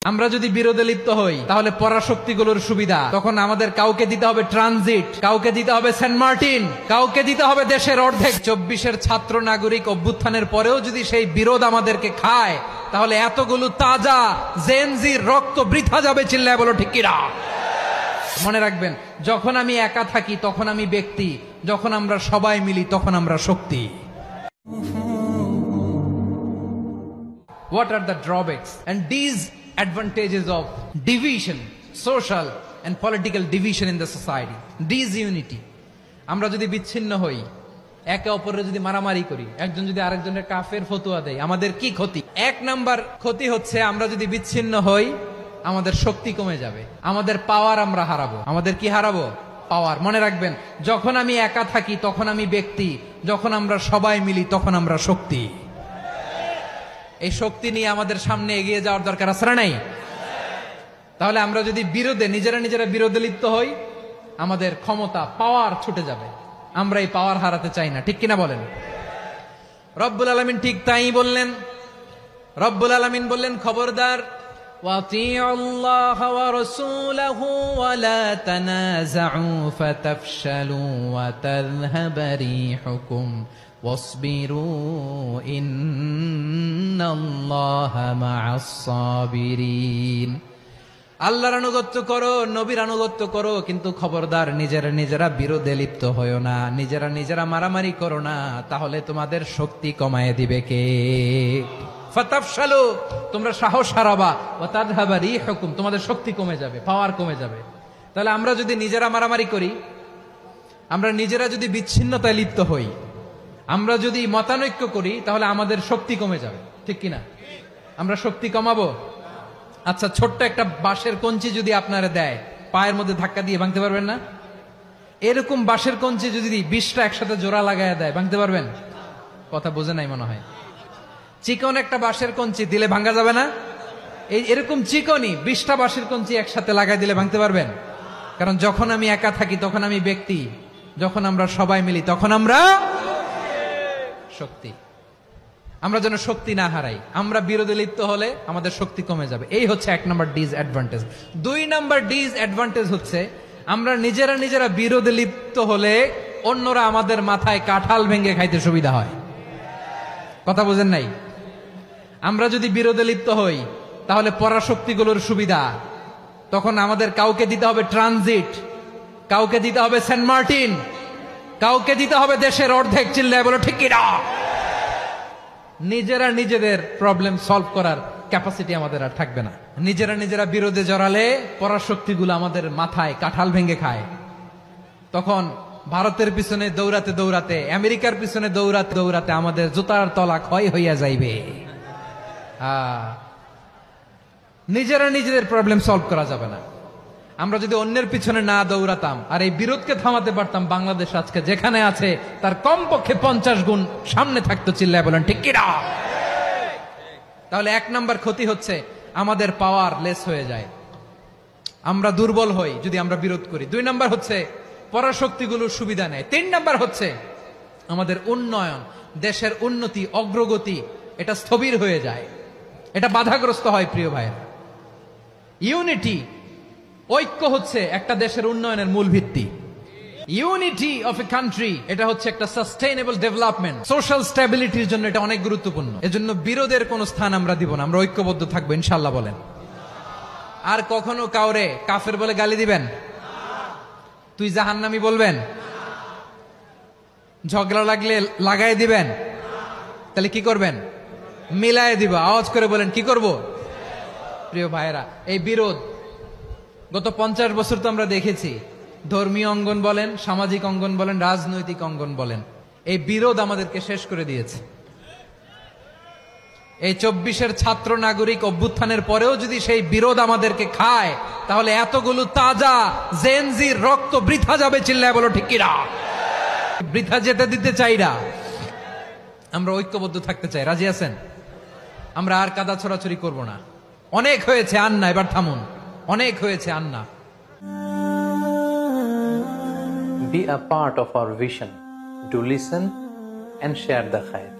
আমরা যদি বিরোধে লিপ্ত হই তাহলে পরাশক্তিগুলোর সুবিধা তখন আমাদের কাউকে দিতে হবে ট্রানজিট, কাউকে দিতে হবে সেন্ট মার্টিন, কাউকে দিতে হবে দেশের অর্ধেক। 24-এর ছাত্র নাগরিক অভ্যুত্থানের পরেও যদি সেই বিরোধ আমাদেরকে খায় তাহলে এতগুলো তাজা জেনজির রক্ত বৃথা যাবে। চিল্লায় বলো ঠিক কিনা? মনে রাখবেন, যখন আমি একা থাকি তখন আমি ব্যক্তি, যখন আমরা সবাই মিলি তখন আমরা শক্তি। What are the drawbacks and disadvantages of division, social and political division in the society? Disunity. আমরা যদি বিচ্ছিন্ন হই, একে অপরের যদি মারামারি করি, একজন যদি আরেকজনের কাফের ফতোয়া দেয়, আমাদের কি ক্ষতি? এক নাম্বার ক্ষতি হচ্ছে আমরা যদি বিচ্ছিন্ন হই আমাদের শক্তি কমে যাবে, আমাদের পাওয়ার আমরা হারাবো। আমাদের কি হারাবো? পাওয়ার। মনে রাখবেন, যখন আমি একা থাকি তখন আমি ব্যক্তি, যখন আমরা সবাই মিলি তখন আমরা শক্তি। এই শক্তি নিয়ে আমাদের সামনে এগিয়ে যাওয়ার দরকার আছে না নাই? তাহলে আমরা যদি নিজেরা বিরোধে লিপ্ত হই আমাদের ক্ষমতা, পাওয়ার ছুটে যাবে। আমরা এই পাওয়ার হারাতে চাই না, ঠিক কিনা বলেন? রব্বুল আলামিন ঠিক তাই বললেন। রব্বুল আলামিন বললেন, খবরদার, ওয়াতিউল্লাহ ওয়া রাসূলাহু ওয়া লা তানাযাউ ফাতাফশালু ওয়া তাযহাবা রিহুকুম ওয়াসবিরু ইন্নাল্লাহা মা'আস সাবিরিন। আল্লাহর আনুগত্য করো, নবীর আনুগত্য করো, কিন্তু খবরদার নিজেরা বিরোধে লিপ্ত হয়ো না, নিজেরা মারামারি করো না, তাহলে তোমাদের শক্তি কমায় দিবে কে? ফাতাফশালু, তোমরা সাহস হারাবা, ওয়া তাযহাবা রিহুকুম, তোমাদের শক্তি কমে যাবে, পাওয়ার কমে যাবে। তাহলে আমরা যদি নিজেরা মারামারি করি, আমরা নিজেরা যদি বিচ্ছিন্নতায় লিপ্ত হই, আমরা যদি মতানৈক্য করি, তাহলে আমাদের শক্তি কমে যাবে, ঠিক কিনা? আমরা শক্তি কমাবো। আচ্ছা, ছোট্ট একটা বাঁশের কঞ্চি যদি আপনারা দেয়, পায়ের মধ্যে ধাক্কা দিয়ে ভাঙতে পারবেন না? এরকম বাঁশের কঞ্চি যদি 20টা একসাথে জোড়া লাগায় দেয়, ভাঙতে পারবেন? কথা বোঝে নাই মনে হয়। চিকন একটা বাঁশের কঞ্চি দিলে ভাঙা যাবে না? এরকম চিকনই 20টা বাঁশের কঞ্চি একসাথে লাগাই দিলে ভাঙতে পারবেন? কারণ যখন আমি একা থাকি তখন আমি ব্যক্তি, যখন আমরা সবাই মিলি তখন আমরা শক্তি। আমরা যেন শক্তি না হারাই। আমরা বিরোধে লিপ্ত হলে আমাদের শক্তি কমে যাবে। এই হচ্ছে 1 নাম্বার ডিসঅ্যাডভান্টেজ। 2 নাম্বার ডিসঅ্যাডভান্টেজ হচ্ছে আমরা নিজেরা বিরোধে লিপ্ত হলে অন্যরা আমাদের মাথায় কাঁঠাল ভেঙে খাইতে সুবিধা হয়। কথা বোঝেন নাই? আমরা যদি বিরোধে লিপ্ত হই তাহলে পরাশক্তিগুলোর সুবিধা তখন আমাদের কাউকে দিতে হবে ট্রানজিট, কাউকে দিতে হবে সেন্ট মার্টিন, কাউকে দিতে হবে দেশের অর্ধেক। চিল্লায় বলো ঠিক কিনা? নিজেদের প্রবলেম সলভ করার ক্যাপাসিটি আমাদের আর থাকবে না। নিজেরা বিরোধে জড়ালে পরাশক্তিগুলো আমাদের মাথায় কাঁঠাল ভেঙে খায়। তখন ভারতের পিছনে দৌড়াতে, আমেরিকার পিছনে দৌড়াতে আমাদের জুতার তলা ক্ষয় হইয়া যাইবে। নিজেদের প্রবলেম সলভ করা যাবে না। আমরা যদি অন্যের পিছনে না দৌড়াতাম আর এই বিরোধকে থামাতে পারতাম, বাংলাদেশ আজকে যেখানে আছে তার কমপক্ষে 50 গুণ সামনে থাকতো। চিল্লায় বলেন ঠিক কিনা? তাহলে 1 নাম্বার ক্ষতি হচ্ছে আমাদের পাওয়ার লেস হয়ে যায়, আমরা দুর্বল হই যদি আমরা বিরোধ করি। 2 নাম্বার হচ্ছে পরাশক্তিগুলোর সুবিধা নেয়। 3 নাম্বার হচ্ছে আমাদের উন্নয়ন, দেশের উন্নতি, অগ্রগতি এটা স্থবির হয়ে যায়, এটা বাধাগ্রস্ত হয়। প্রিয় ভাইয়েরা, ইউনিটি, ঐক্য হচ্ছে একটা দেশের উন্নয়নের মূল ভিত্তি। ইউনিটি অফ এ কান্ট্রি, এটা হচ্ছে একটা সাস্টেইনেবল ডেভেলপমেন্ট, সোশ্যাল স্ট্যাবিলিটির জন্য এটা অনেক গুরুত্বপূর্ণ। এজন্য বিরোধের কোনো স্থান আমরা দিব না, আমরা ঐক্যবদ্ধ থাকবো ইনশাআল্লাহ। বলেন, আর কখনো কাউরে কাফের বলে গালি দিবেন? তুই জাহান্নামী বলবেন? ঝগড়া লাগলে লাগাই দিবেন? তাহলে কি করবেন? মিলায় দিব। আওয়াজ করে বলেন, কি করব? প্রিয় ভাইয়েরা, এই বিরোধ গত 50 বছর তো আমরা দেখেছি, ধর্মীয় অঙ্গন বলেন, সামাজিক অঙ্গন বলেন, রাজনৈতিক অঙ্গন বলেন, এই বিরোধ আমাদেরকে শেষ করে দিয়েছে। এই 24-এর ছাত্র নাগরিক অভ্যুত্থানের পরেও যদি সেই বিরোধ আমাদেরকে খায় তাহলে এতগুলো তাজা জেনজির রক্ত বৃথা যাবে। চিল্লায় বলো ঠিক কিনা? বৃথা যেতে দিতে চাই না, আমরা ঐক্যবদ্ধ থাকতে চাই। রাজি আছেন? আমরা আর কাদা ছড়াছড়ি করব না। অনেক হয়েছে, আন্না, এবার থামুন। অনেক হয়েছে, আন্না। Be a part of our vision. Do listen and share the khair.